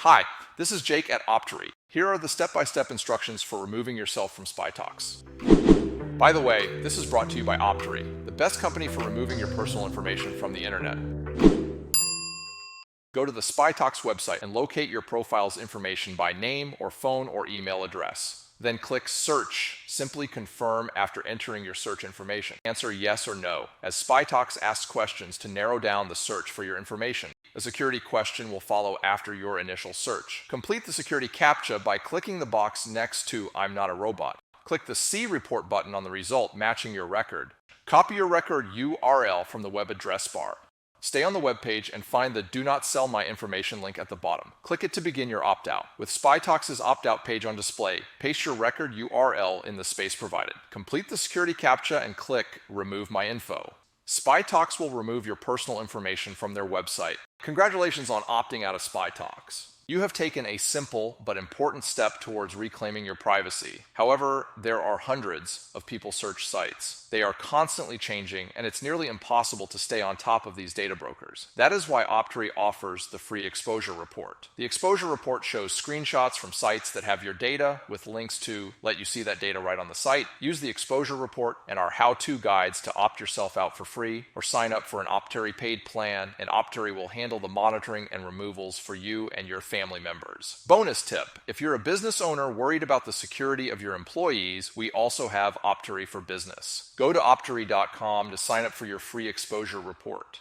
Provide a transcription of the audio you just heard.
Hi, this is Jake at Optery. Here are the step-by-step instructions for removing yourself from SpyTox. By the way, this is brought to you by Optery, the best company for removing your personal information from the internet. Go to the SpyTox website and locate your profile's information by name or phone or email address. Then click Search. Simply confirm after entering your search information. Answer yes or no, as SpyTox asks questions to narrow down the search for your information. A security question will follow after your initial search. Complete the security CAPTCHA by clicking the box next to I'm not a robot. Click the See Report button on the result matching your record. Copy your record URL from the web address bar. Stay on the web page and find the Do Not Sell My Information link at the bottom. Click it to begin your opt-out. With SpyTox's opt-out page on display, paste your record URL in the space provided. Complete the security CAPTCHA and click Remove My Info. SpyTox will remove your personal information from their website. Congratulations on opting out of SpyTox. You have taken a simple but important step towards reclaiming your privacy. However, there are hundreds of people search sites. They are constantly changing, and it's nearly impossible to stay on top of these data brokers. That is why Optery offers the free exposure report. The exposure report shows screenshots from sites that have your data with links to let you see that data right on the site. Use the exposure report and our how-to guides to opt yourself out for free, or sign up for an Optery paid plan, and Optery will handle the monitoring and removals for you and your family members. Bonus tip: if you're a business owner worried about the security of your employees, we also have Optery for Business. Go to optery.com to sign up for your free exposure report.